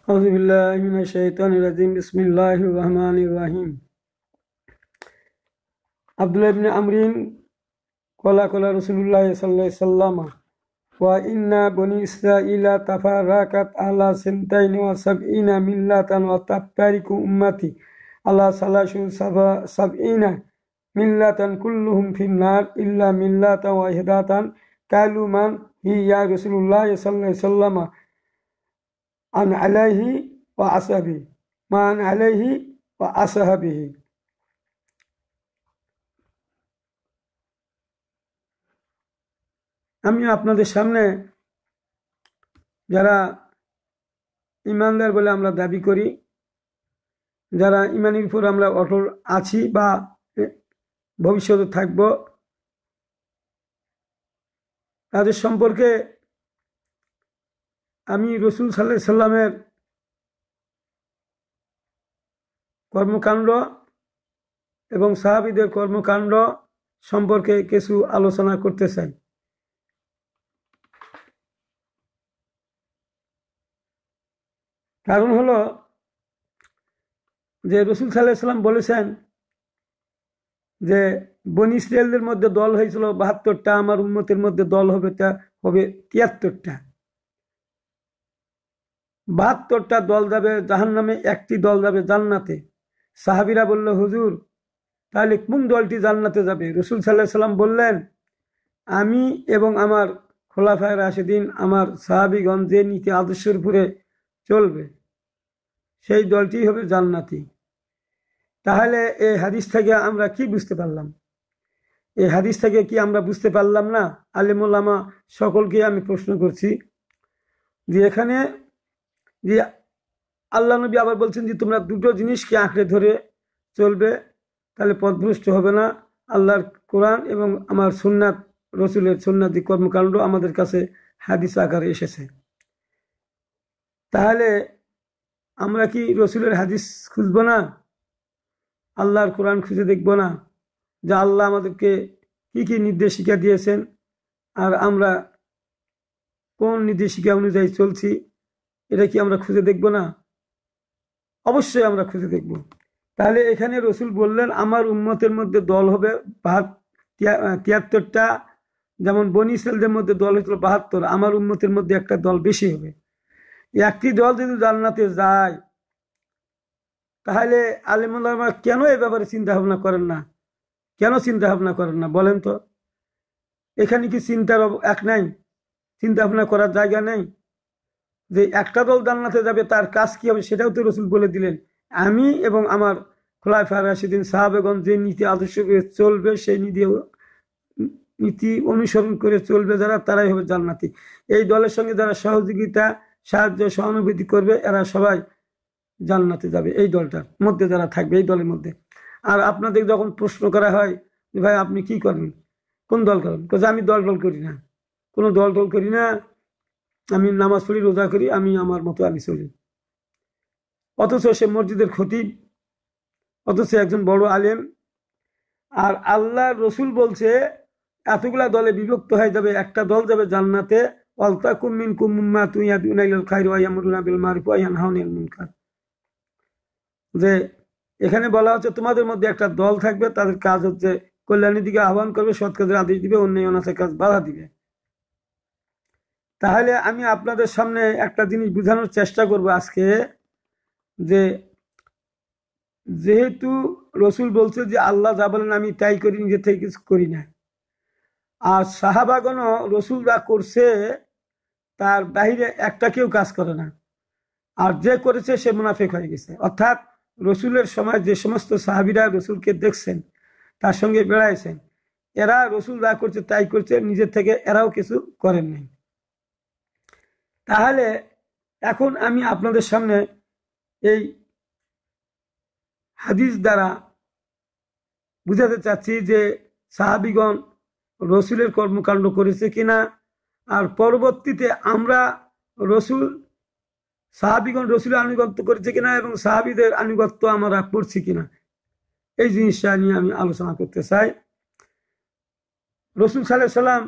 أعوذ بالله من الشيطان الرجيم بسم الله الرحمن الرحيم عبد الله بن عمرو قال رسول الله صلى الله عليه وسلم وإن بني إسرائيل تفرقت على 72 ملة وتفترق أمتي على 73 ملة كلهم في النار إلا ملة واحدة قالوا من هي يا رسول الله صلى الله عليه وسلم عن عليه وأصحابه ما عن عليه وأصحابه। আমি আপনাদের সামনে যারা ইমানদার বলে আমরা দাবি করি, যারা ইমানের উপর আমরা অটল আছি বা ভবিষ্যতে থাকব, তাদের সম্পর্কে আমি রসুল সাল্লাল্লাহু আলাইহি সাল্লামের কর্মকাণ্ড এবং সাহাবীদের কর্মকাণ্ড সম্পর্কে কিছু আলোচনা করতে চাই। কারণ হলো যে রসুল সাল্লাল্লাহু আলাইহি সাল্লাম বলেছেন যে বনী ইসরায়েলদের মধ্যে দল হয়েছিল 72টা, আমার উম্মতের মধ্যে দল হবে 73টা। 72টা দল যাবে জাহান্নামে, একটি দল যাবে জান্নাতে। সাহাবীরা বলল, হুজুর তাহলে কোন দলটি জান্নাতে যাবে? রসুল সাল্লাল্লাহু আলাইহি সাল্লাম বললেন, আমি এবং আমার খোলাফায়ে রাশিদিন, আমার সাহাবীগণ যে নীতি আদর্শের উপরে চলবে সেই দলটি হবে জান্নাতি। তাহলে এই হাদিস থেকে আমরা কি বুঝতে পারলাম? এই হাদিস থেকে কি আমরা বুঝতে পারলাম না? আলেম ওলামা সকলকে আমি প্রশ্ন করছি যে এখানে যে আল্লাহ নবী আবার বলছেন যে তোমরা দুটো জিনিসকে আঁকড়ে ধরে চলবে, তাহলে পথভ্রষ্ট হবে না। আল্লাহর কোরআন এবং আমার সুন্নাত, রসুলের সুন্নাতি কর্মকাণ্ড আমাদের কাছে হাদিস আকারে এসেছে। তাহলে আমরা কি রসুলের হাদিস খুঁজবো না? আল্লাহর কোরআন খুঁজে দেখবো না যে আল্লাহ আমাদেরকে কি কি নির্দেশিকা দিয়েছেন আর আমরা কোন নির্দেশিকা অনুযায়ী চলছি? এটা কি আমরা খুঁজে দেখবো না? অবশ্যই আমরা খুঁজে দেখব। তাহলে এখানে রসুল বললেন আমার উম্মতের মধ্যে দল হবে 73টা, যেমন বনী ইসরাইলদের মধ্যে দল হয়েছিল 72, আমার উম্মতের মধ্যে একটা দল বেশি হবে। একটি দল যদি জান্নাতে যায় তাহলে আলেম ওলামা কেন এই ব্যাপারে চিন্তা ভাবনা করেন না? কেন চিন্তা ভাবনা করেন না বলেন তো? এখানে কি চিন্তার এক নাই? চিন্তা ভাবনা করার জায়গা নেই যে একটা দল জান্নাতে যাবে, তার কাজ কি হবে সেটাও তো রসুল বলে দিলেন। আমি এবং আমার খোলাফায়ে রাশিদিন সাহাবেগণ যে নীতি আদর্শ করে চলবে, সেই নীতি অনুসরণ করে চলবে যারা, তারাই হবে জান্নাতি। এই দলের সঙ্গে যারা সহযোগিতা, সাহায্য, সহানুভূতি করবে, এরা সবাই জান্নাতে যাবে। এই দলটার মধ্যে যারা থাকবে, এই দলের মধ্যে। আর আপনাদের যখন প্রশ্ন করা হয় যে ভাই আপনি কি করেন, কোন দল করেন, আমি দল করি না, কোনো দল করি না, আমি নামাজ পড়ি, রোজা করি, আমি আমার মতো আমি চলি। অথচ সে মসজিদের খতিব, অথচ একজন বড় আলেম। আর আল্লাহ রসুল বলছে এতগুলা দলে বিভক্ত হয়ে যাবে, একটা দল যাবে জান্নাতে। ওয়ালতাকুম মিনকুম উম্মাতুন ইয়াদউনা ইলাল খায়রি ওয়া ইয়ামুরুনা বিল মারুফ ওয়া ইয়ানহাউনা আনিল মুনকার। যে এখানে বলা হচ্ছে তোমাদের মধ্যে একটা দল থাকবে, তাদের কাজ হচ্ছে কল্যাণের দিকে আহ্বান করবে, সৎ কাজের আদেশ দিবে, অন্যায় অনাচার কাজ বাধা দিবে। তাহলে আমি আপনাদের সামনে একটা জিনিস বোঝানোর চেষ্টা করব আজকে, যে যেহেতু রসুল বলছে যে আল্লাহ যা বলেন আমি তাই করি, নিজে থেকে কিছু করি না। আর সাহাবাগণ রসুল যা করছে তার বাহিরে একটা কেউ কাজ করে না, আর যে করেছে সে মুনাফিক হয়ে গেছে। অর্থাৎ রসুলের সময় যে সমস্ত সাহাবীরা রসুলকে দেখছেন, তার সঙ্গে বেড়াইছেন, এরা রসুল যা করছে তাই করছে, নিজের থেকে এরাও কিছু করেন নাই। তাহলে এখন আমি আপনাদের সামনে এই হাদিস দ্বারা বুঝাতে চাচ্ছি যে সাহাবীগণ রসুলের কর্মকাণ্ড করেছে কিনা, আর পরবর্তীতে আমরা সাহাবীগণ রসুলের আনুগত্য করেছে কিনা এবং সাহাবীদের আনুগত্য আমরা করছি কিনা, এই জিনিসটা নিয়ে আমি আলোচনা করতে চাই। রসুল সাল্লাল্লাহু আলাইহি সাল্লাম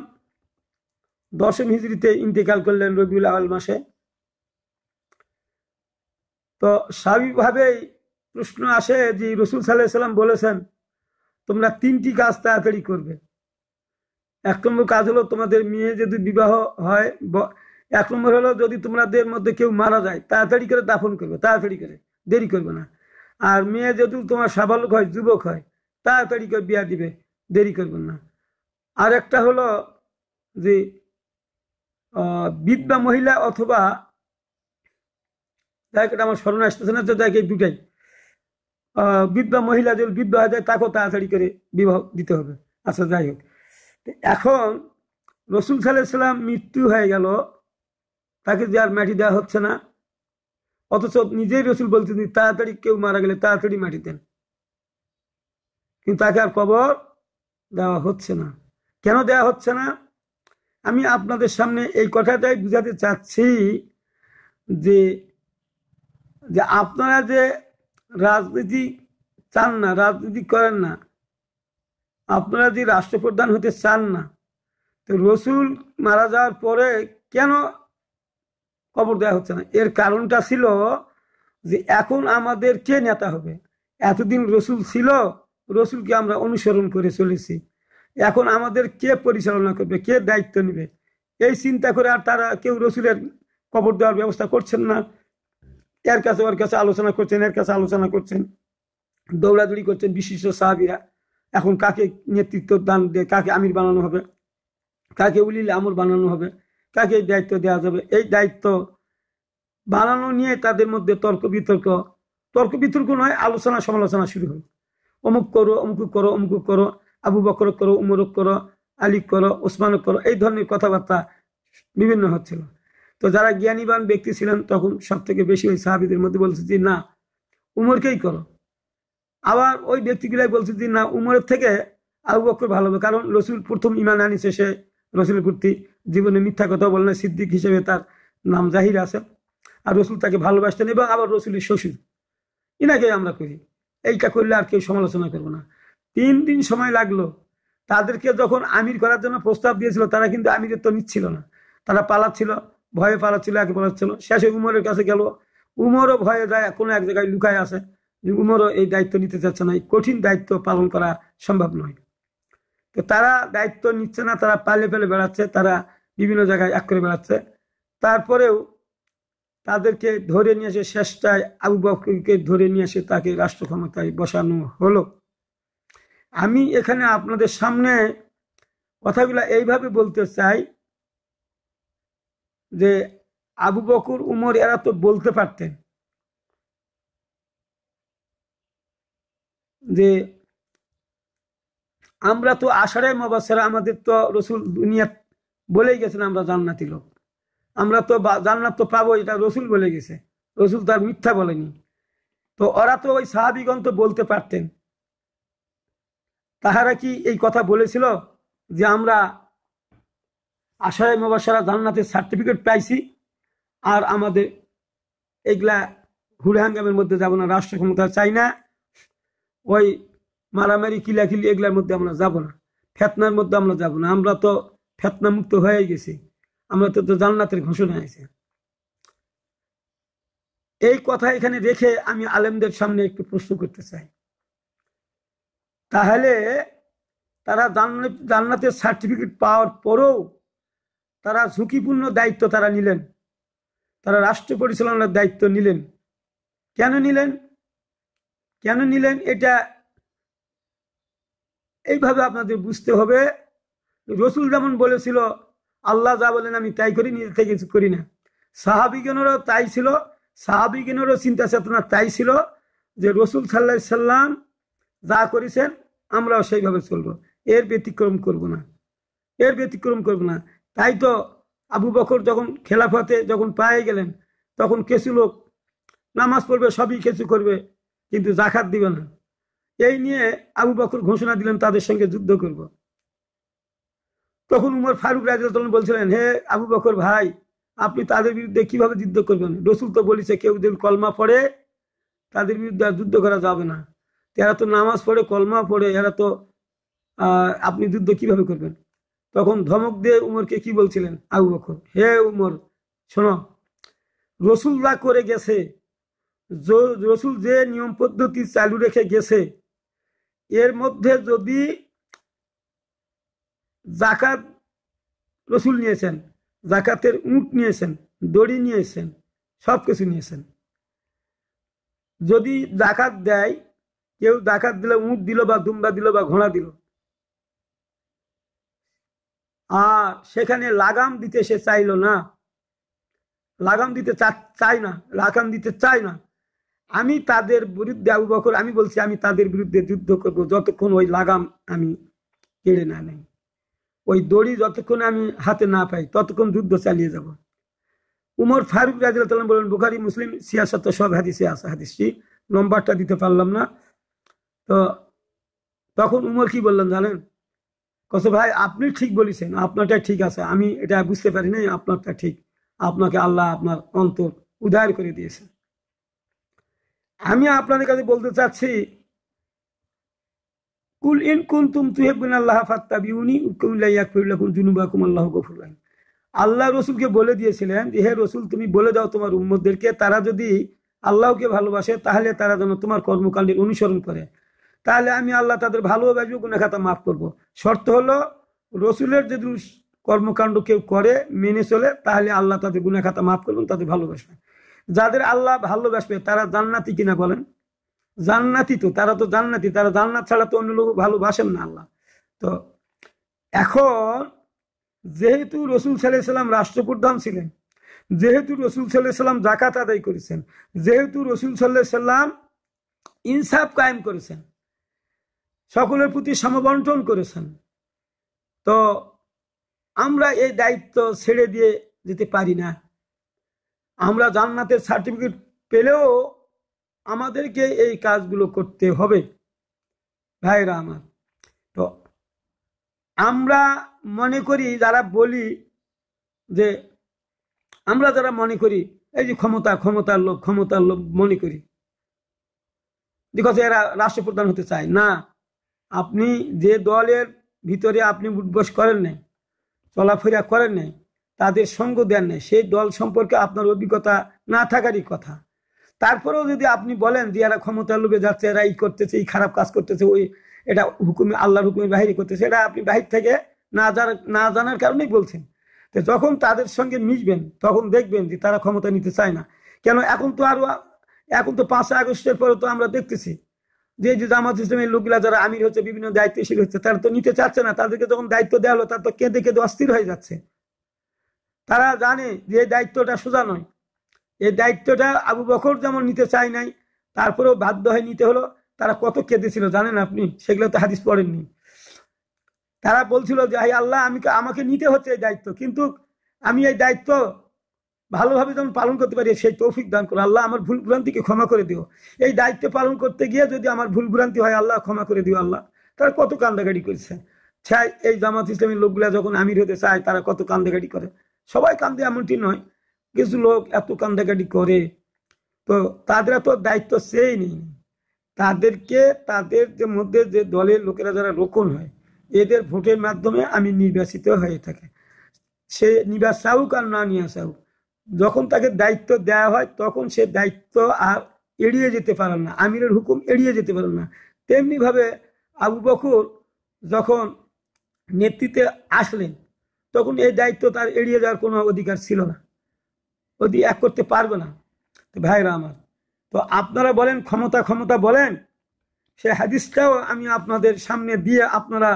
10ম হিজরিতে ইন্তেকাল করলেন রবিউল আউয়াল মাসে। তো স্বাভাবিকভাবেই প্রশ্ন আসে যে রসুল সাল্লাল্লাহু আলাইহি সাল্লাম বলেছেন তোমরা 3টি কাজ তাড়াতাড়ি করবে। 1 নম্বর কাজ হলো তোমাদের মেয়ে যদি বিবাহ হয়, 1 নম্বর হলো যদি তোমাদের মধ্যে কেউ মারা যায় তাড়াতাড়ি করে দাফন করবে, তাড়াতাড়ি করে, দেরি করবে না। আর মেয়ে যদি তোমার সাবালক হয়, যুবক হয়, তাড়াতাড়ি করে বিয়া দিবে, দেরি করবে না। আর একটা হলো যে বিধবা মহিলা অথবা এটা আমার স্মরণ আসতেছে না, তো দেখ এই দুটাই, বিধবা মহিলা যদি বিধবা হয়ে যায় তাকেও তাড়াতাড়ি করে বিবাহ দিতে হবে। আচ্ছা যাই হোক, এখন রসুল সাল্লাল্লাহু আলাইহি সাল্লাম মৃত্যু হয়ে গেল, তাকে যে আর মাটি দেওয়া হচ্ছে না, অথচ নিজেই রসুল বলছেন তাড়াতাড়ি কেউ মারা গেলে তাড়াতাড়ি মাটি দেন, কিন্তু তাকে আর কবর দেওয়া হচ্ছে না। কেন দেওয়া হচ্ছে না? আমি আপনাদের সামনে এই কথাটাই বুঝাতে চাচ্ছি যে যে আপনারা যে রাজনীতি চান না, রাজনীতি করেন না, আপনারা যে রাষ্ট্রপ্রধান হতে চান না, তো রসুল মারা যাওয়ার পরে কেন কবর দেওয়া হচ্ছে না? এর কারণটা ছিল যে এখন আমাদের কে নেতা হবে। এতদিন রসুল ছিল, রসুলকে আমরা অনুসরণ করে চলেছি, এখন আমাদের কে পরিচালনা করবে, কে দায়িত্ব নেবে, এই চিন্তা করে আর তারা কেউ রসুলের কবর দেওয়ার ব্যবস্থা করছেন না। এর কাছে ওর কাছে আলোচনা করছেন, এর কাছে আলোচনা করছেন, দৌড়াদৌড়ি করছেন বিশিষ্ট সাহাবীরা। এখন কাকে নেতৃত্ব দান দিয়ে কাকে আমির বানানো হবে, কাকে উলিল আমর বানানো হবে, কাকে এই দায়িত্ব দেওয়া যাবে, এই দায়িত্ব বানানো নিয়ে তাদের মধ্যে তর্ক বিতর্ক নয়, আলোচনা সমালোচনা শুরু হলো। অমুক করো, অমুক করো, অমুক করো, আবু বকর করো, উমর করো, আলী করো, ওসমান করো, এই ধরনের কথাবার্তা বিভিন্ন হচ্ছিল। তো যারা জ্ঞানীবান ব্যক্তি ছিলেন তখন সব থেকে বেশি ওই সাহাবীদের মধ্যে বলছে যে না, উমরকেই করো। আবার ওই ব্যক্তিগুলাই বলছে যে না, উমরের থেকে আবু বকর ভালো হবে, কারণ রসুল প্রথম ঈমান আনিছে, সে রসুলের প্রতি জীবনে মিথ্যা কথা বলে না, সিদ্দিক হিসেবে তার নাম জাহির আছে, আর রসুল তাকে ভালোবাসতেন, এবং আবার রসুলের শ্বশুর, ইনাকে আমরা করি, এইটা করলে আর কেউ সমালোচনা করবো না। 3 দিন সময় লাগলো। তাদেরকে যখন আমির করার জন্য প্রস্তাব দিয়েছিল, তারা কিন্তু আমিরের তো নিচ্ছিল না, তারা পালাচ্ছিল, ভয়ে পালাচ্ছিল, একে পালাচ্ছিল। শেষে উমরের কাছে গেল, উমরও ভয়ে যায়, কোনো এক জায়গায় লুকায় আছে, যে উমরও এই দায়িত্ব নিতে চাচ্ছে না, এই কঠিন দায়িত্ব পালন করা সম্ভব নয়। তো তারা দায়িত্ব নিচ্ছে না, তারা পালে পেলে বেড়াচ্ছে, তারা বিভিন্ন জায়গায় এক করে বেড়াচ্ছে। তারপরেও তাদেরকে ধরে নিয়ে এসে শেষটায় আবু বকরকে ধরে নিয়ে এসে তাকে রাষ্ট্র ক্ষমতায় বসানো হলো। আমি এখানে আপনাদের সামনে কথাগুলো এইভাবে বলতে চাই যে আবু বকর, উমর এরা তো বলতে পারতেন যে আমরা তো আশারে মুবাশশারা, আমাদের তো রসুল দুনিয়া বলেই গেছেন আমরা জান্নাতি লোক, আমরা তো জান্নাত তো পাবো, এটা রসুল বলে গেছে, রসুল তার মিথ্যা বলেনি। তো ওরা তো ওই সাহাবীগণ তো বলতে পারতেন। তাহারা কি এই কথা বলেছিল যে আমরা আশারে মুবাশশারা জান্নাতের সার্টিফিকেট পাইছি, আর আমাদের এগুলা হুড়হাঙ্গামের মধ্যে যাব না, রাষ্ট্র ক্ষমতা চাই না, ওই মারামারি কিলাকিলি এগুলার মধ্যে আমরা যাব না, ফেতনার মধ্যে আমরা যাব না, আমরা তো ফেতনা মুক্ত হয়ে গেছি, আমরা তো জান্নাতের ঘোষণা আছে। এই কথা এখানে রেখে আমি আলেমদের সামনে একটু প্রশ্ন করতে চাই, তাহলে তারা জান্নাতের সার্টিফিকেট পাওয়ার পরেও তারা ঝুঁকিপূর্ণ দায়িত্ব তারা নিলেন, তারা রাষ্ট্র পরিচালনার দায়িত্ব নিলেন, কেন নিলেন? এটা এইভাবে আপনাদের বুঝতে হবে। রসুল যেমন বলেছিল আল্লাহ যা বলেন আমি তাই করি, নিজে থেকে কিছু করি না, সাহাবীগণেরও তাই ছিল, সাহাবীগণেরও চিন্তা চেতনা তাই ছিল যে রসুল সাল্লাল্লাহু আলাইহি সাল্লাম যা করেছেন আমরাও সেইভাবে চলবো, এর ব্যতিক্রম করব না। তাই তো আবু বকর যখন খেলাফতে যখন পেয়ে গেলেন, তখন কিছু লোক নামাজ পড়বে, সবই কিছু করবে, কিন্তু যাকাত দিবে না। এই নিয়ে আবু বকর ঘোষণা দিলেন তাদের সঙ্গে যুদ্ধ করব। তখন উমর ফারুক রাদিয়াল্লাহু আনহু বলছিলেন, হে আবু বকর ভাই, আপনি তাদের বিরুদ্ধে কিভাবে যুদ্ধ করবেন? রসুল তো বলেছে কেউ যদি কলমা পড়ে তাদের বিরুদ্ধে আর যুদ্ধ করা যাবে না, এরা তো নামাজ পড়ে, কলমা পড়ে, এরা তো আপনি যুদ্ধ কিভাবে করবেন? তখন ধমক দিয়ে উমরকে কি বলছিলেন আবু বকর, হে উমর শোনো, রসুল্লাহ করে গেছে, রসুল যে নিয়ম পদ্ধতি চালু রেখে গেছে এর মধ্যে যদি জাকাত রসুল নিয়েছেন, জাকাতের উট নিয়েছেন, দড়ি নিয়েছেন, সবকিছু নিয়েছেন। যদি জাকাত দেয়, কেউ জাকাত দিল, উট দিল বা দুম্বা দিল বা ঘোড়া দিল, আর সেখানে লাগাম দিতে সে চাইল না, লাগাম দিতে চাই না, লাগাম দিতে চাই না, আমি তাদের বিরুদ্ধে, আবু বকর আমি বলছি, আমি তাদের বিরুদ্ধে যুদ্ধ করব যতক্ষণ ওই লাগাম আমি কেড়ে না নেই, ওই দড়ি যতক্ষণ আমি হাতে না পাই ততক্ষণ যুদ্ধ চালিয়ে যাব। উমর ফারুক রাদিয়াল্লাহু তাআলা বলেন, বুখারী মুসলিম সিয়াসত সব হাদিসে আছে, হাদিসটি নম্বরটা দিতে পারলাম না। তো তখন উমর কি বললেন জানেন? কসে ভাই আপনি ঠিক বলেছেন, আপনারটা ঠিক আছে, আমি এটা বুঝতে পারি নাই, আপনারটা ঠিক, আপনাকে আল্লাহ আপনার অন্তর উদার করে দিয়েছে। আমি আপনাদের কাছে বলতে চাচ্ছি, কুল ইন কুনতুম তুহিব্বুনাল্লাহ ফাত্তাবিউনি ইউহবিবকুম লা ইয়াগফির লাকুম যুনুবাকুম আল্লাহু গফুরুর রাহিম। আল্লাহ রসুলকে বলে দিয়েছিলেন যে হে রসুল, তুমি বলে দাও তোমার উম্মতদেরকে, তারা যদি আল্লাহকে ভালোবাসে তাহলে তারা যেন তোমার কর্মকাণ্ডের অনুসরণ করে, তাহলে আমি আল্লাহ তাদের ভালোবাসবো, গুনাহ খাতা মাফ করব। শর্ত হলো রসুলের যদি কর্মকাণ্ড কেউ করে মেনে চলে তাহলে আল্লাহ তাদের গুনাহ খাতা মাফ করবেন, তাদের ভালোবাসবেন। যাদের আল্লাহ ভালোবাসবে তারা জান্নাতি কিনা বলেন? জান্নাতি, তো তারা তো জান্নাতি, তারা জান্নাত ছাড়া তো অন্য লোক ভালোবাসেন না আল্লাহ। তো এখন যেহেতু রসুল সাল্লাল্লাহু আলাইহি সাল্লাম রাষ্ট্রপ্রধান ছিলেন, যেহেতু রসুল সাল্লাল্লাহু আলাইহি সাল্লাম যাকাত আদায় করেছেন, যেহেতু রসুল সাল্লাল্লাহু আলাইহি সাল্লাম ইনসাফ কায়েম করেছেন, সকলের প্রতি সমবন্টন করেছেন, তো আমরা এই দায়িত্ব ছেড়ে দিয়ে যেতে পারি না। আমরা জান্নাতের সার্টিফিকেট পেলেও আমাদেরকে এই কাজগুলো করতে হবে ভাইরা আমার। তো আমরা মনে করি, যারা বলি যে, আমরা যারা মনে করি এই যে ক্ষমতার লোভ, ক্ষমতার লোভ মনে করি, বিকজ এরা রাষ্ট্রপ্রধান হতে চায় না। আপনি যে দলের ভিতরে আপনি উঠবস করেন নাই, চলাফেরা করেন নাই, তাদের সঙ্গ দেন নাই, সেই দল সম্পর্কে আপনার অভিজ্ঞতা না থাকারই কথা। তারপরেও যদি আপনি বলেন যে এরা ক্ষমতার লোভে যাচ্ছে, এরা এই করতেছে, এই খারাপ কাজ করতেছে, ওই এটা হুকুমে আল্লাহর হুকুমের বাহিরে করতেছে, এটা আপনি বাহির থেকে না জানার কারণেই বলছেন। তো যখন তাদের সঙ্গে মিশবেন তখন দেখবেন যে তারা ক্ষমতা নিতে চায় না। কেন এখন তো 5 আগস্টের পরে তো আমরা দেখতেছি যে জামাত ইসলামের লোকগুলা যারা আমির হচ্ছে, বিভিন্ন দায়িত্বশীল হচ্ছে, তারা তো নিতে চাচ্ছে না। তাদেরকে যখন দায়িত্ব দেওয়া হলো তারা তো কেঁদে কেঁদে অস্থির হয়ে যাচ্ছে। তারা জানে যে এই দায়িত্বটা সোজা নয়, এই দায়িত্বটা আবু বকর যেমন নিতে চায় নাই, তারপরেও বাধ্য হয়ে নিতে হলো। তারা কত কেঁদেছিল জানেন আপনি? সেগুলো তো হাদিস পড়েননি। তারা বলছিল যে হাই আল্লাহ, আমাকে নিতে হচ্ছে এই দায়িত্ব, কিন্তু আমি এই দায়িত্ব ভালোভাবে যেমন পালন করতে পারি সেই তৌফিক দান করো আল্লাহ, আমার ভুল ভ্রান্তিকে ক্ষমা করে দিও। এই দায়িত্ব পালন করতে গিয়ে যদি আমার ভুল ভ্রান্তি হয় আল্লাহ ক্ষমা করে দিও আল্লাহ। তারা কত কান্দাকাটি করেছে। এই জামাত ইসলামের লোকগুলা যখন আমির হতে চায় তারা কত কান্দাকাটি করে। সবাই কান্দে এমনটি নয়, কিছু লোক এত কান্দাকাটি করে। তো তাদের তো দায়িত্ব সেই নেই। তাদেরকে, তাদের যে মধ্যে যে দলের লোকেরা যারা রোকন হয়, এদের ভোটের মাধ্যমে আমি নির্বাচিত হয়ে থাকে। সে নিবাস চাউক আর না নিয়ে চাউক, যখন তাকে দায়িত্ব দেওয়া হয় তখন সে দায়িত্ব আর এড়িয়ে যেতে পারেন না, আমিরের হুকুম এড়িয়ে যেতে পারেন না। তেমনি ভাবে আবু বকর যখন নেতৃত্বে আসলেন তখন এই দায়িত্ব তার এড়িয়ে যাওয়ার কোনো অধিকার ছিল না, এক করতে পারবে না। তো ভাইরা আমার, তো আপনারা বলেন ক্ষমতা ক্ষমতা বলেন, সে হাদিসটাও আমি আপনাদের সামনে দিয়ে আপনারা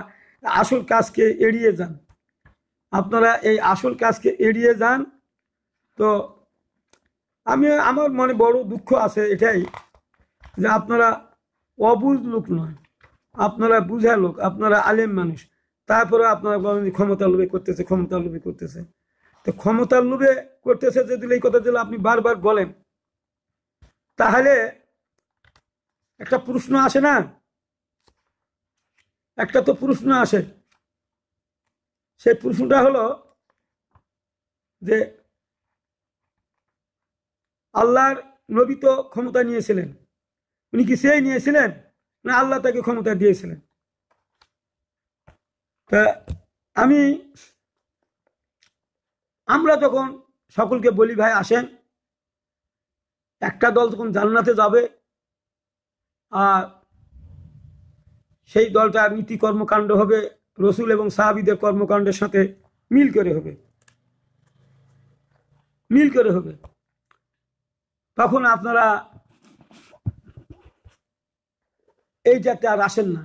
আসল কাজকে এড়িয়ে যান, আপনারা এই আসল কাজকে এড়িয়ে যান। তো আমার মনে বড় দুঃখ আছে এটাই যে আপনারা অবুঝ লোক নয়, আপনারা বুঝা লোক, আপনারা আলেম মানুষ, তারপরে আপনারা বলেন ক্ষমতার লোভে করতেছে, ক্ষমতার লোভে করতেছে। তো ক্ষমতার লোভে করতেছে যদি এই কথা যদি আপনি বারবার বলেন, তাহলে একটা প্রশ্ন আসে না? একটা তো প্রশ্ন আসে। সেই প্রশ্নটা হলো যে আল্লাহর নবী তো ক্ষমতা নিয়েছিলেন, উনি কি সেই নিয়েছিলেন না আল্লাহ তাকে ক্ষমতা দিয়েছিলেন? তা আমরা যখন সকলকে বলি ভাই আসেন একটা দল তখন জান্নাতে যাবে, আর সেই দলটার নীতি কর্মকাণ্ড হবে রসুল এবং সাহাবীদের কর্মকাণ্ডের সাথে মিল করে হবে। তখন আপনারা এই জায়গাতে আর আসেন না।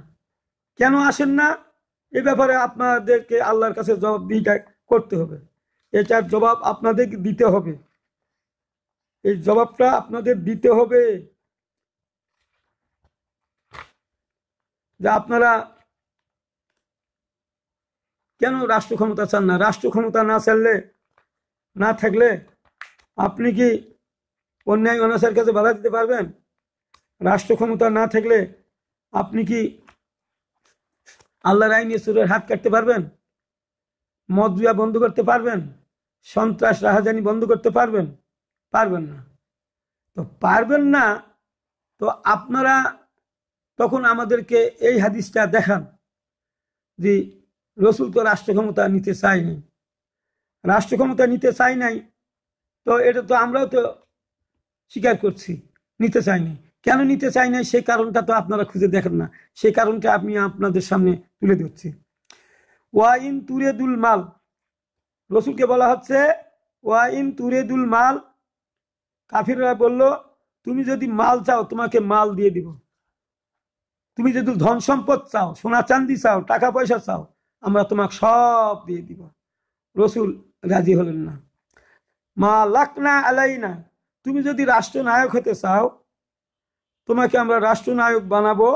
কেন আসেন না? এ ব্যাপারে আপনাদেরকে আল্লাহর কাছে জবাবদিহিতা করতে হবে। এটার জবাব আপনাদেরকে দিতে হবে। এই জবাবটা আপনাদের দিতে হবে যে আপনারা কেন রাষ্ট্র ক্ষমতা চান না। রাষ্ট্র ক্ষমতা না থাকলে আপনি কি অন্যায় অনাচার কাছে বাধা দিতে পারবেন? রাষ্ট্র ক্ষমতা না থাকলে আপনি কি আল্লাহর আইনে সুরের হাত কাটতে পারবেন? মদ জুয়া বন্ধ করতে পারবেন? সন্ত্রাস রাহাজানি বন্ধ করতে পারবেন? পারবেন না। তো পারবেন না, তো আপনারা তখন আমাদেরকে এই হাদিসটা দেখান যে রসুল তো রাষ্ট্র ক্ষমতা নিতে চাই নাই। তো এটা তো আমরাও তো স্বীকার করছি, নিতে চাই নাই। কেন নিতে চাই নাই সেই কারণটা তো আপনারা খুঁজে দেখেন না। সেই কারণটা আমি আপনাদের সামনে তুলে ধরছি। ওয়াইন তুরেদুল মাল, রসুলকে বলা হচ্ছে ওয়াইন তুরেদুল মাল। কাফিররা বলল, তুমি যদি মাল চাও তোমাকে মাল দিয়ে দিব। তুমি যদি ধন সম্পদ চাও, সোনা চাঁদি চাও, টাকা পয়সা চাও, আমরা তোমাকে সব দিয়ে দিব। রসুল রাজি হলেন না। মা লাকনা আলাইনা, তুমি যদি রাষ্ট্রনায়ক হতে চাও তোমাকে আমরা রাষ্ট্রনায়ক বানাবো।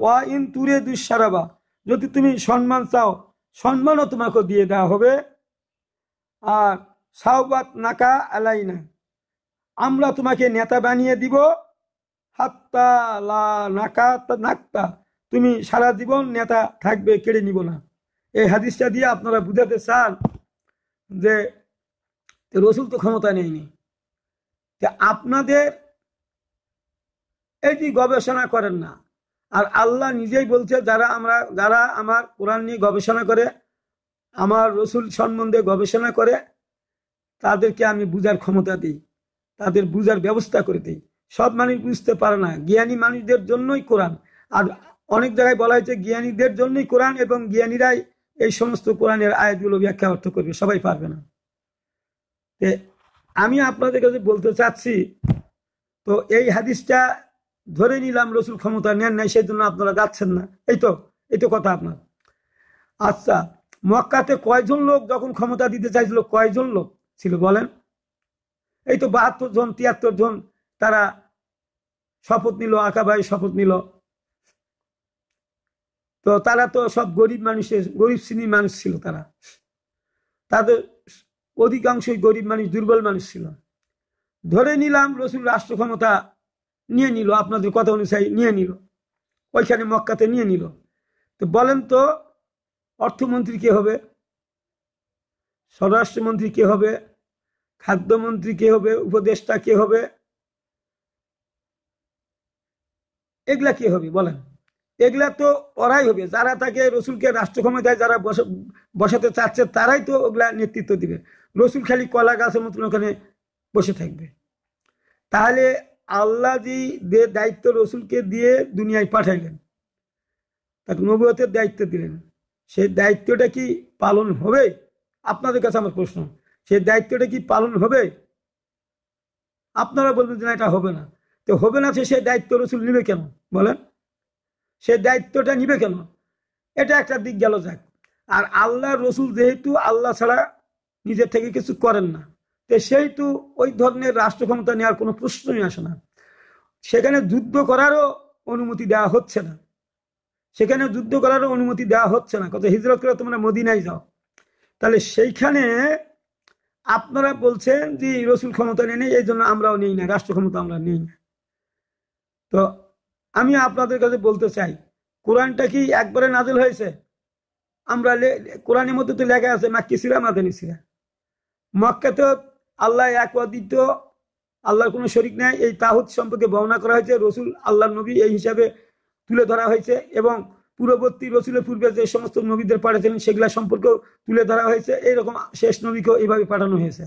ওয়া ইন তুরে দুঃসারাবা, যদি তুমি সম্মান চাও সম্মানও তোমাকে দিয়ে দেওয়া হবে। আর সাওবাত নাকা আলাইনা, আমরা তোমাকে নেতা বানিয়ে দিব। হাত্তা লা নাকতা, তুমি সারা জীবন নেতা থাকবে, কেড়ে নিব না। এই হাদিসটা দিয়ে আপনারা বুঝাতে চান যে রসুল তো ক্ষমতা নেয়নি। আপনাদের এই যে গবেষণা করেন না, আর আল্লাহ নিজেই বলছে যারা আমার কোরআন নিয়ে গবেষণা করে, আমার রসুল সম্বন্ধে গবেষণা করে, তাদেরকে আমি বুঝার ক্ষমতা দিই, তাদের বুঝার ব্যবস্থা করে দিই। সব মানুষ বুঝতে পারে না, জ্ঞানী মানুষদের জন্যই কোরআন। আর অনেক জায়গায় বলা হয়েছে জ্ঞানীদের জন্যই কোরআন, এবং জ্ঞানীরাই এই সমস্ত কোরআনের আয়াতগুলো ব্যাখ্যা অর্থ করবে, সবাই পারবে না। আমি আপনাদের কাছে বলতে চাচ্ছি, তো এই হাদিসটা ধরে নিলাম রসুল ক্ষমতা নেন নাই, সেই জন্য আপনারা যাচ্ছেন না। এই তো কথা আপনার। আচ্ছা, মক্কাতে কয়জন লোক যখন ক্ষমতা দিতে চাইছিল, কয়জন লোক ছিল বলেন? এই তো 72 জন 73 জন তারা শপথ নিল, আকাবায় শপথ নিল। তো তারা তো সব গরিব শ্রেণীর মানুষ ছিল। তাদের অধিকাংশই গরিব মানুষ, দুর্বল মানুষ ছিল। ধরে নিলাম রসুল রাষ্ট্র ক্ষমতা নিয়ে নিল, আপনাদের কথা অনুযায়ী নিয়ে নিল, ওইখানে মক্কাতে নিয়ে নিল। তো বলেন তো, অর্থমন্ত্রী কে হবে? স্বরাষ্ট্রমন্ত্রী কে হবে? খাদ্যমন্ত্রী কে হবে? উপদেষ্টা কে হবে? এগুলা কে হবে বলেন? এগুলা তো ওরাই হবে, যারা তাকে রসুলকে রাষ্ট্র ক্ষমতায় যারা বসাতে চাচ্ছে, তারাই তো ওগুলা নেতৃত্ব দিবে। রসুল খালি কলা গাছের মতন ওখানে বসে থাকবে। তাহলে আল্লাহ যে দায়িত্ব রসুলকে দিয়ে দুনিয়ায় পাঠাইলেন, তাকে নবুয়তের দায়িত্ব দিলেন, সেই দায়িত্বটা কি পালন হবে? আপনাদের কাছে আমার প্রশ্ন, সেই দায়িত্বটা কি পালন হবে? আপনারা বলবেন যে না, এটা হবে না। তো হবে না, সেই দায়িত্ব রসুল নিবে কেন বলেন? সেই দায়িত্বটা নিবে কেন? এটা একটা দিক গেল যাক। আর আল্লাহ রসুল যেহেতু আল্লাহ ছাড়া নিজের থেকে কিছু করেন না, তো সেহেতু ওই ধরনের রাষ্ট্র ক্ষমতা নেওয়ার কোনো প্রশ্নই আসে না। সেখানে যুদ্ধ করারও অনুমতি দেওয়া হচ্ছে না। কত হিজরত করে তোমরা মদিনায় যাও। তাহলে সেইখানে আপনারা বলছেন যে রসুল ক্ষমতা নেই, এই জন্য আমরাও নেই না, রাষ্ট্র ক্ষমতা আমরা নেই না। তো আমি আপনাদের কাছে বলতে চাই, কোরআনটা কি একবারে নাজিল হয়েছে? আমরা কোরআনের মধ্যে তো লেখা আছে মাক্কি সূরা, মাদানী সূরা। মক্কাতে আল্লাহ এক অদ্বিতীয়, আল্লাহর কোনো শরীক নাই, এই তাহুদ সম্পর্কে বর্ণনা করা হয়েছে। রসুল আল্লাহর নবী এই হিসাবে তুলে ধরা হয়েছে, এবং পূর্ববর্তী রসুলের পূর্বে যে সমস্ত নবীদের পাঠিয়েছিলেন সেগুলা সম্পর্কেও তুলে ধরা হয়েছে। এইরকম শেষ নবীকেও এইভাবে পাঠানো হয়েছে।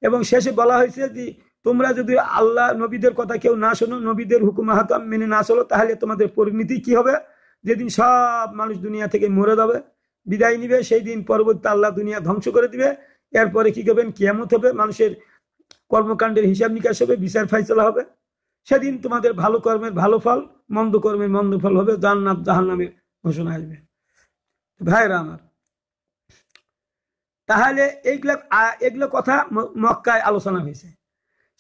এবং শেষে বলা হয়েছে যে তোমরা যদি আল্লাহ নবীদের কথা কেউ না শোনো, নবীদের হুকুম হাকাম মেনে না চলো, তাহলে তোমাদের পরিণতি কি হবে? যেদিন সব মানুষ দুনিয়া থেকে মরে যাবে, বিদায় নিবে, সেই দিন পরবর্তী আল্লাহ দুনিয়া ধ্বংস করে দিবে। এরপরে কি করবেন? কিয়ামত হবে, মানুষের কর্মকাণ্ডের হিসাব নিকাশ হবে, বিচার ফাইসলা হবে। সেদিন তোমাদের ভালো কর্মের ভালো ফল, মন্দ কর্মের মন্দ ফল হবে, জান্নাত জাহান্নামের ঘোষণা আসবে। ভাইরা আমার, তাহলে এগুলো কথা মক্কায় আলোচনা হয়েছে।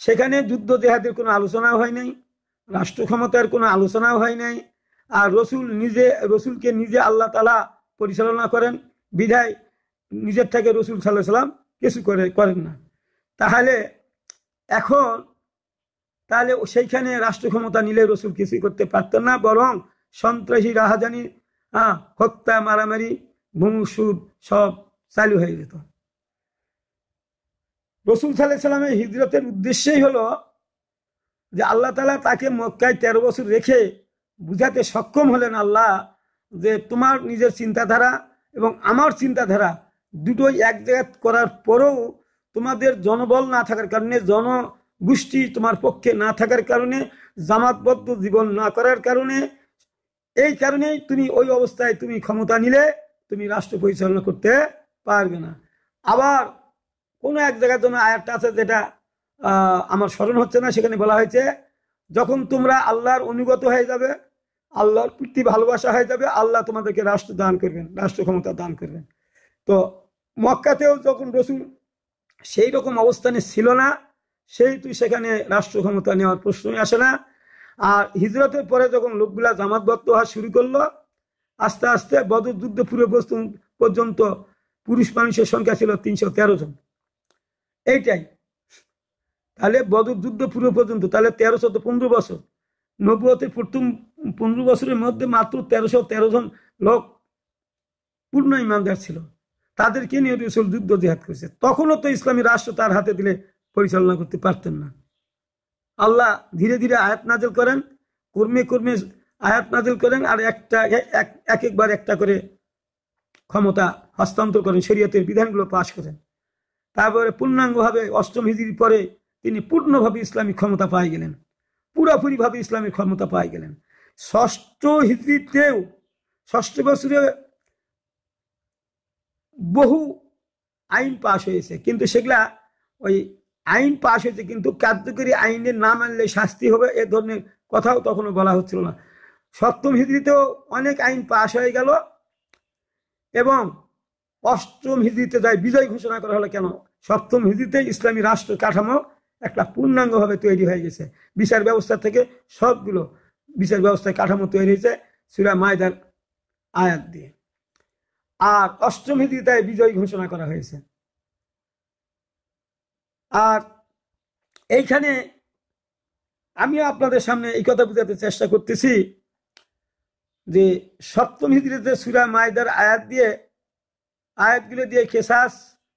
সেখানে যুদ্ধ জেহাদের কোনো আলোচনাও হয় নাই, রাষ্ট্র ক্ষমতার কোনো আলোচনাও হয় নাই। আর রসুলকে নিজে আল্লাহ তাআলা পরিচালনা করেন, বিধায় নিজের থেকে রসুল সাল্লাল্লাহু আলাইহি সাল্লাম কিছু করেন না। তাহলে সেইখানে রাষ্ট্র ক্ষমতা নিলে রসুল কিছুই করতে পারতেন না, বরং সন্ত্রাসী, রাহাজানি, হত্যা, মারামারি, ভূমুসুদ সব চালু হয়ে যেত। রসুল সাল্লাল্লাহু আলাইহি সাল্লামের হিজরতের উদ্দেশ্যই হলো যে আল্লাহ তাআলা তাকে মক্কায় 13 বছর রেখে বুঝাতে সক্ষম হলেন আল্লাহ, যে তোমার নিজের চিন্তাধারা এবং আমার চিন্তাধারা দুটোই এক জায়গায় করার পরেও তোমাদের জনবল না থাকার কারণে, জনগোষ্ঠী তোমার পক্ষে না থাকার কারণে, জামাতবদ্ধ জীবন না করার কারণে, এই কারণেই তুমি ওই অবস্থায় তুমি ক্ষমতা নিলে তুমি রাষ্ট্র পরিচালনা করতে পারবে না। আবার কোনো এক জায়গার জন্য আয়াতটা আছে, যেটা আমার স্মরণ হচ্ছে না, সেখানে বলা হয়েছে যখন তোমরা আল্লাহর অনুগত হয়ে যাবে, আল্লাহর প্রতি ভালোবাসা হয়ে যাবে, আল্লাহ তোমাদেরকে রাষ্ট্র দান করবেন, রাষ্ট্র ক্ষমতা দান করবেন। তো মক্কাতেও যখন রসুল সেই রকম অবস্থানে ছিল না, সেহেতু সেখানে রাষ্ট্র ক্ষমতা নেওয়ার প্রশ্নই আসে না। আর হিজরতের পরে যখন লোকগুলা জামাতবদ্ধ হওয়া শুরু করলো, আস্তে আস্তে বদর যুদ্ধ পুরো পর্যন্ত পুরুষ মানুষের সংখ্যা ছিল 313 জন। এইটাই তাহলে বদর যুদ্ধ পুরো পর্যন্ত, তাহলে 1315 বছর, নবুয়তের প্রথম 15 বছরের মধ্যে মাত্র 1313 জন লোক পূর্ণ ইমানদার ছিল, তাদেরকে নিয়ে রাসূল যুদ্ধ জিহাদ করেছে। তখনও তো ইসলামী রাষ্ট্র তার হাতে দিলে পরিচালনা করতে পারতেন না। আল্লাহ ধীরে ধীরে আয়াত নাযিল করেন, কর্মে কর্মে আয়াত নাযিল করেন, আর একবার একটা করে ক্ষমতা হস্তান্তর করেন, শরীয়তের বিধানগুলো পাশ করেন। তারপরে পূর্ণাঙ্গভাবে 8ম হিজরির পরে তিনি পূর্ণভাবে ইসলামিক ক্ষমতা পাই গেলেন, পুরোপুরিভাবে ইসলামিক ক্ষমতা পাই গেলেন। 6ষ্ঠ হিজরিতেও 6ষ্ঠ বছরে বহু আইন পাশ হয়েছে, কিন্তু সেগুলা ওই আইন পাশ হয়েছে, কিন্তু কার্যকরী আইনের না মানলে শাস্তি হবে, এ ধরনের কথাও তখনও বলা হচ্ছিল না। 7ম হিজরিতেও অনেক আইন পাশ হয়ে গেল, এবং 8ম হিজরিতে যাই বিজয় ঘোষণা করা হলো। কেন? 7ম হিজরিতে ইসলামী রাষ্ট্র কাঠামো একটা পূর্ণাঙ্গভাবে তৈরি হয়ে গেছে, বিচার ব্যবস্থা থেকে সবগুলো বিচার ব্যবস্থায় কাঠামো তৈরি হয়েছে সূরা মায়দার আয়াত দিয়ে। আর 8ম হিজরিতে বিজয় ঘোষণা করা হয়েছে। আর এইখানে আমিও আপনাদের সামনে এই কথা বোঝাতে চেষ্টা করতেছি যে 7ম হিজরিতে সূরা মায়দার আয়াতগুলো দিয়ে কেসাস,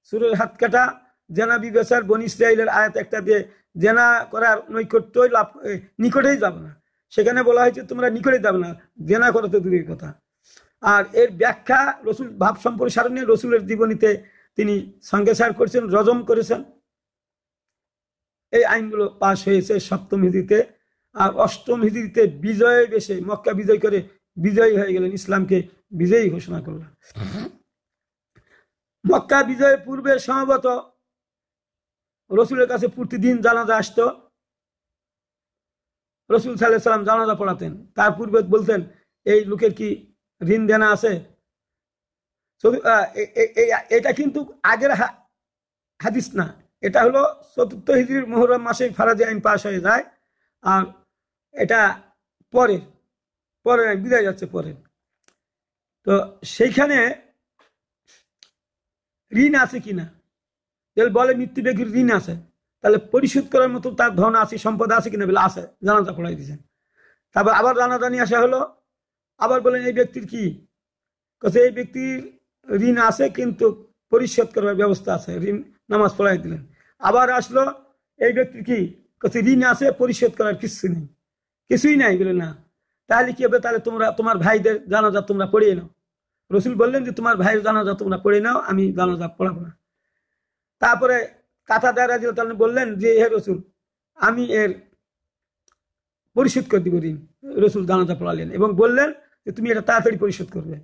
চোরের হাত কাটা, জেনা বিবেচার, বনী ইসরাইলের আয়াত একটা দিয়ে জেনা করার নৈকট্যই লাভ, নিকটেই যাবে না। সেখানে বলা হয়েছে তোমরা নিকটে যাবে না, জেনা করা তো দূরের কথা। আর এর ব্যাখ্যা রসুল ভাব সম্প্রসারণে রসুলের জীবনীতে তিনি সংকেসার করেছেন, রজম করেছেন। এই আইনগুলো পাশ হয়েছে 7ম হিজরিতে। আর 8ম হিজরিতে বিজয় বেশে মক্কা বিজয় করে বিজয়ী হয়ে গেলেন, ইসলামকে বিজয়ী ঘোষণা করলেন। মক্কা বিজয়ের পূর্বে সম্ভবত রসুলের কাছে প্রতিদিন জানাজা আসতো, রসুল সাল্লাল্লাহু আলাইহি সাল্লাম জানাজা পড়াতেন। তার পূর্বে বলতেন এই লোকের কি ঋণ দেনা আছে। এটা কিন্তু আগের হাদিস না, এটা হলো 4র্থ হিজরির মুহররম মাসে ফারাজি আইন পাশ হয়ে যায়। আর এটা পরে বিদায় যাচ্ছে পরে। তো সেইখানে ঋণ আছে কিনা, বলে মৃত্যু ব্যক্তির ঋণ আছে, তাহলে পরিশোধ করার মতো তার ধন আছে, সম্পদ আছে কিনা, বলে আছে, জানাজা পড়াই দিয়েছেন। তারপর আবার জানাজা নিয়ে আসা হলো, আবার বলেন এই ব্যক্তির কি, এই ব্যক্তির ঋণ আছে কিন্তু পরিশোধ করার ব্যবস্থা আছে, ঋণ নামাজ পড়াই দিলেন। আবার আসলো এই ব্যক্তির কি, ঋণ আছে পরিশোধ করার কিছুই নাই, বলে না। তাহলে কি হবে, তাহলে তোমার ভাইদের জানাজা তোমরা পড়িয়ে নাও। রসুল বললেন যে তোমার ভাইয়ের জানাজা তোমরা পড়ে নাও, আমি জানাজা পড়াবো না। তারপরে কাতাদা রাদিয়াল্লাহু তাআলা বললেন যে হে রসুল, আমি এর পরিশোধ করে দিব ঋণ। রসুল জানাজা পড়ালেন এবং বললেন যে তুমি এটা তাড়াতাড়ি পরিশোধ করবে।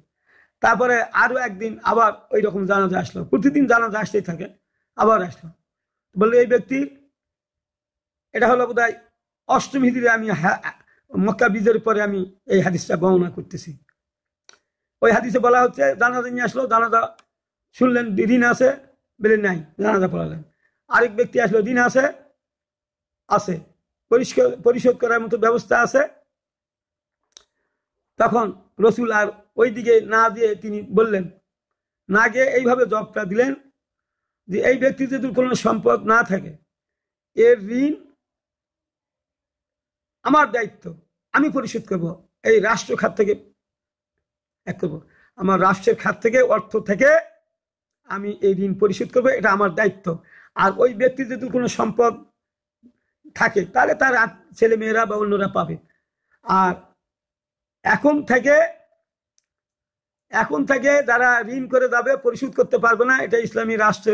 তারপরে আরো একদিন আবার ওই রকম জানাজা আসলো, প্রতিদিন জানাজা আসতেই থাকে, আবার আসলো, বললো এই ব্যক্তির এটা হলো বোধহয় অষ্টম হিজরিতে, আমি মক্কা বিজয়ের পরে আমি এই হাদিসটা বর্ণনা করতেছি। ওই হাদিসে বলা হচ্ছে জানাজা নিয়ে আসলো, জানাজা শুনলেন ঋণ আছে, বললেন নাই, জানাজা পড়ালেন। আরেক ব্যক্তি আসলো, ঋণ আছে, আছে, পরিশোধ করার মতো ব্যবস্থা আছে। তখন রসুল আর ওই দিকে না দিয়ে তিনি বললেন, না গিয়ে এইভাবে জবটা দিলেন যে এই ব্যক্তির যদি কোনো সম্পদ না থাকে, এর ঋণ আমার দায়িত্ব, আমি পরিশোধ করব, এই রাষ্ট্র খাত থেকে এক করব, আমার রাষ্ট্রের খাত থেকে, অর্থ থেকে আমি এই ঋণ পরিশোধ করবো, এটা আমার দায়িত্ব। আর ওই ব্যক্তির যদি কোনো সম্পদ থাকে তাহলে তার ছেলে মেয়েরা বা অন্যরা পাবে। আর এখন থেকে যারা ঋণ করে যাবে, পরিশোধ করতে পারবে না, এটা ইসলামী রাষ্ট্র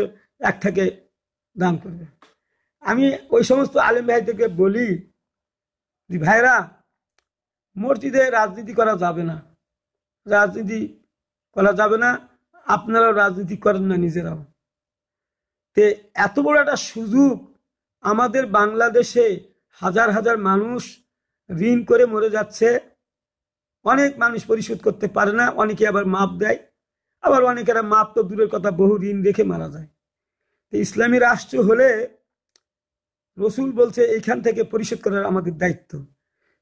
এক থেকে দান করবে। আমি ওই সমস্ত আলেম ভাইদেরকে বলি যে ভাইরা, মসজিদে রাজনীতি করা যাবে না, রাজনীতি করা যাবে না, আপনারাও রাজনীতি করেন না নিজেরাও। তে এত বড় একটা সুযোগ আমাদের বাংলাদেশে, হাজার হাজার মানুষ ঋণ করে মরে যাচ্ছে, অনেক মানুষ পরিশোধ করতে পারে না, অনেকে আবার মাপ দেয়, আবার অনেকেরা মাপ তো দূরের কথা, বহু ঋণ রেখে মারা যায়। ইসলামী রাষ্ট্র হলে রসুল বলছে এইখান থেকে পরিশোধ করার আমাদের দায়িত্ব।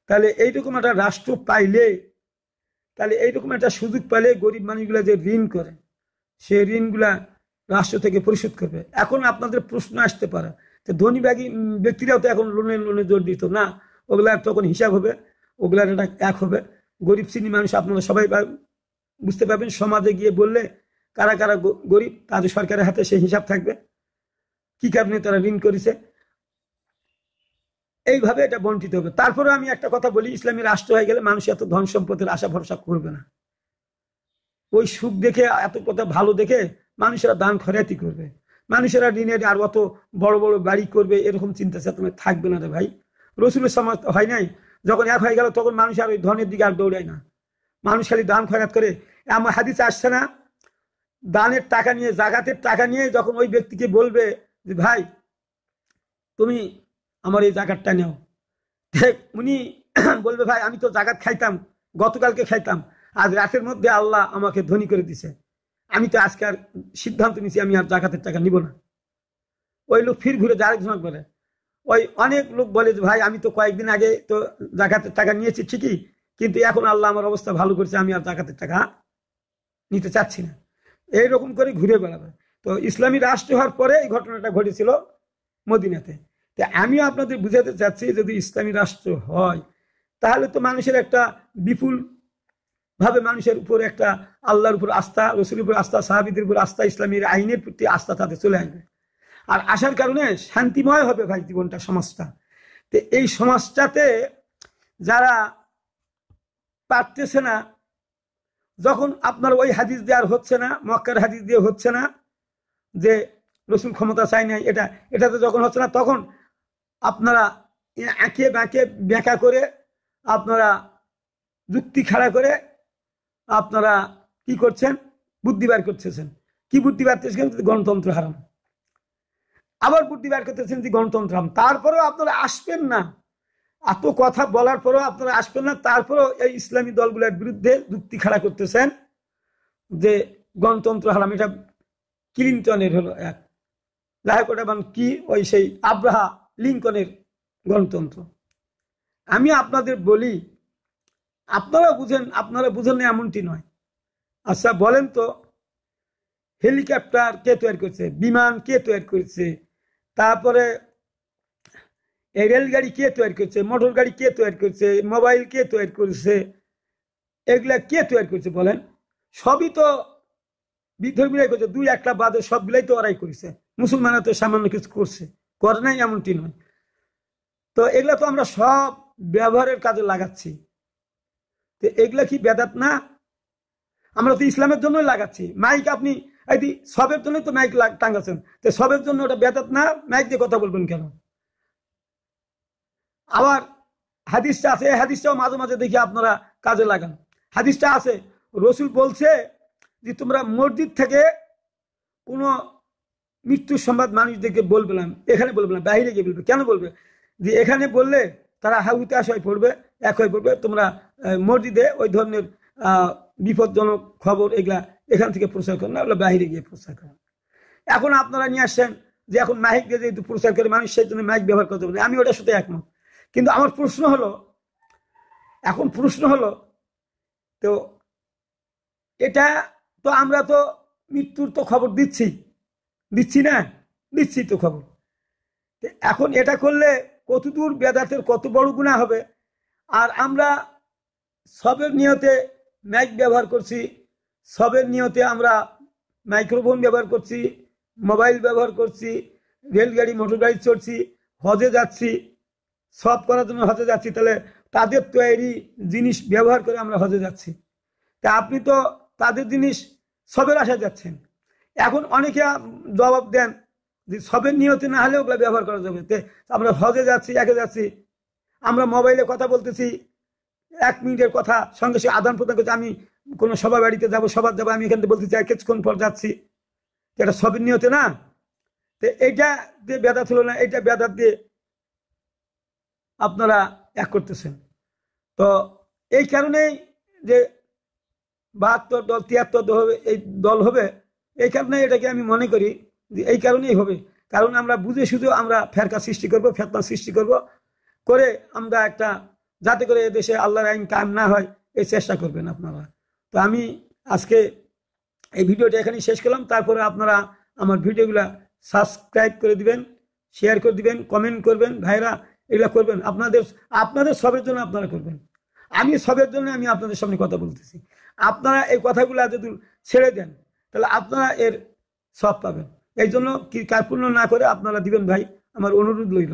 তাহলে এইরকম একটা রাষ্ট্র পাইলে, তাহলে এইরকম একটা সুযোগ পাইলে গরিব মানুষগুলা যে ঋণ করে, সে ঋণগুলা রাষ্ট্র থেকে পরিশোধ করবে। এখন আপনাদের প্রশ্ন আসতে পারে যে ধনী ব্যক্তিরাও তো এখন লোনে জোর দিত না, ওগুলার তখন হিসাব হবে, ওগুলার একটা এক হবে। গরিব শ্রেণী মানুষ আপনারা সবাই বুঝতে পারবেন, সমাজে গিয়ে বললে কারা কারা গরিব, তাদের সরকারের হাতে সেই হিসাব থাকবে, কি কারণে তারা ঋণ করেছে, এইভাবে এটা বন্টিত হবে। তারপরে আমি একটা কথা বলি, ইসলামী রাষ্ট্র হয়ে গেলে মানুষ এত ধন সম্পদের আশা ভরসা করবে না। ওই সুখ দেখে, এত কথা ভালো দেখে মানুষেরা দান খয়রাতি করবে, মানুষেরা ঋণের আর অত বড় বড় বাড়ি করবে, এরকম চিন্তা চেতনা থাকবে না রে ভাই। রসুলের সমাজ হয় নাই, যখন এক হয়ে গেল তখন মানুষ আর ওই ধনের দিকে আর দৌড়ায় না, মানুষ খালি দান খয়রাত করে। এমন হাদিসে আসছে না, দানের টাকা নিয়ে, জাকাতের টাকা নিয়ে যখন ওই ব্যক্তিকে বলবে যে ভাই তুমি আমার এই জাকাতটা নেও, উনি বলবে ভাই আমি তো জাকাত খাইতাম, গতকালকে খাইতাম, আজ রাতের মধ্যে আল্লাহ আমাকে ধনী করে দিছে, আমি তো আজকে আর সিদ্ধান্ত নিছি আমি আর জাকাতের টাকা নিব না। ওই লোক ফির ঘুরে আরেকজন বলে, ওই অনেক লোক বলে যে ভাই আমি তো কয়েকদিন আগে তো জাকাতের টাকা নিয়েছি ঠিকই, কিন্তু এখন আল্লাহ আমার অবস্থা ভালো করেছে, আমি আর জাকাতের টাকা নিতে চাচ্ছি না। এইরকম করে ঘুরে বেড়াবে। তো ইসলামী রাষ্ট্র হওয়ার পরে এই ঘটনাটা ঘটেছিল মদিনাতে। আমিও আপনাদের বুঝাতে চাচ্ছি, যদি ইসলামী রাষ্ট্র হয় তাহলে তো মানুষের একটা বিপুল ভাবে মানুষের উপর একটা আল্লাহর উপর আস্থা, রসুলের উপর আস্থা, সাহাবীদের উপর আস্থা, ইসলামের আইনের প্রতি আস্থা তাদের চলে আসবে। আর আসার কারণে শান্তিময় হবে ভাই জীবনটা, সমাজটা। তো এই সমাজটাতে যারা পারতেছে না, যখন আপনার ওই হাদিস দিয়ে আর হচ্ছে না, মক্কার হাদিস দিয়ে হচ্ছে না যে রসুল ক্ষমতা চাই নাই, এটাতে যখন হচ্ছে না, তখন আপনারা একে ব্যাখ্যা করে, আপনারা যুক্তি খাড়া করে আপনারা কি করছেন, বুদ্ধি বার করতেছেন। কি বুদ্ধি বার করতেছেন? গণতন্ত্র হারাম। আবার বুদ্ধি বার করতেছেন যে গণতন্ত্র হারাম। তারপরেও আপনারা আসবেন না, এত কথা বলার পরেও আপনারা আসবেন না, তারপরেও এই ইসলামী দলগুলোর বিরুদ্ধে যুক্তি খাড়া করতেছেন যে গণতন্ত্র হারাম। এটা ক্লিনটনের হলো এক, কি ওই সেই আব্রাহা লিঙ্কনের গণতন্ত্র। আমি আপনাদের বলি, আপনারা বুঝেন না এমনটি নয়। আচ্ছা বলেন তো, হেলিকপ্টার কে তৈরি করছে, বিমান কে তৈরি করছে, তারপরে এই রেলগাড়ি কে তৈরি করছে, মোটর গাড়ি কে তৈরি করছে, মোবাইল কে তৈরি করছে, এগুলা কে তৈরি করছে বলেন? সবই তো বিধর্মীরাই করছে, দুই একটা বাদে সবগুলাই তো ওরাই করেছে। মুসলমানরা তো সামান্য কিছু করছে, করে নাই এমনটি নয়। তো এগুলা তো আমরা সব ব্যবহারের কাজে লাগাচ্ছি। তো এগুলা কি বেদাত না? আমরা তো ইসলামের জন্যই লাগাচ্ছি। মাইক আপনি সবের জন্যই তো মাইক টাঙ্গাচ্ছেন, তো সবের জন্য ওটা বেদাত না? মাইক দিয়ে কথা বলবেন কেন? আবার হাদিসটা আছে, এই হাদিসটাও মাঝে মাঝে দেখি আপনারা কাজে লাগান। হাদিসটা আছে, রসুল বলছে যে তোমরা মসজিদ থেকে কোনো মৃত্যুর সংবাদ মানুষদেরকে বলবে না, এখানে বলবে না, বাইরে গিয়ে বলবে। কেন বলবে? যে এখানে বললে তারা হুতাশ হয়ে পড়বে, এক হয়ে পড়বে। তোমরা মসজিদে ওই ধরনের বিপজ্জনক খবর এগুলা এখান থেকে প্রচার করো না, ওগুলো বাইরে গিয়ে প্রচার করো। এখন আপনারা নিয়ে আসছেন যে এখন মাইক দিয়ে যেহেতু প্রচার করে মানুষ, সেই জন্য মাইক ব্যবহার করতে পারে। আমি ওটার সাথে একমত, কিন্তু আমার প্রশ্ন হলো, এখন প্রশ্ন হলো, তো এটা তো আমরা তো মৃত্যুর তো খবর দিচ্ছি না, দিচ্ছি তো খবর। এখন এটা করলে কতদূর বেদাতের কত বড় গুনাহ হবে। আর আমরা সবের নিয়তে মাইক ব্যবহার করছি, সবের নিয়তে আমরা মাইক্রোফোন ব্যবহার করছি, মোবাইল ব্যবহার করছি, রেলগাড়ি মোটর গাড়ি চড়ছি, হজে যাচ্ছি, সব করার জন্য হজে যাচ্ছি। তাহলে তাদের তৈরি জিনিস ব্যবহার করে আমরা হজে যাচ্ছি। তা আপনি তো তাদের জিনিস সবের আশায় যাচ্ছেন। এখন অনেকে জবাব দেন যে সবের নিয়তে না হলে ওগুলো ব্যবহার করা যাবে। আমরা হজে যাচ্ছি, একে যাচ্ছি, আমরা মোবাইলে কথা বলতেছি, 1 মিনিটের কথা সঙ্গে সঙ্গে আদান প্রদান করছি। আমি কোনো সভা বাড়িতে যাবো, সবার যাবো, আমি এখান থেকে বলতে চাই কিছুক্ষণ পর যাচ্ছি, এটা সবের নিয়তে না। তো এইটা দিয়ে বেদাত হলো না, এইটা বেদাত দিয়ে আপনারা এক করতেছেন। তো এই কারণেই যে 72 দল 73 দল হবে, এই দল হবে, এই কারণে এটাকে আমি মনে করি যে এই কারণেই হবে। কারণ আমরা বুঝে শুধু আমরা ফেরকা সৃষ্টি করব, ফেতনা সৃষ্টি করব, করে আমরা একটা, যাতে করে দেশে আল্লাহর আইন কায়েম না হয় এই চেষ্টা করবেন আপনারা। তো আমি আজকে এই ভিডিওটা এখানেই শেষ করলাম। তারপরে আপনারা আমার ভিডিওগুলা সাবস্ক্রাইব করে দিবেন, শেয়ার করে দিবেন, কমেন্ট করবেন। ভাইরা এগুলা করবেন, আপনাদের সবের জন্য আপনারা করবেন। আমি সবের জন্য আমি আপনাদের সামনে কথা বলতেছি। আপনারা এই কথাগুলো যদি ছেড়ে দেন তাহলে আপনারা এর সব পাবেন। এই জন্য কি কার্পণ্য না করে আপনারা দিবেন ভাই, আমার অনুরোধ রইল।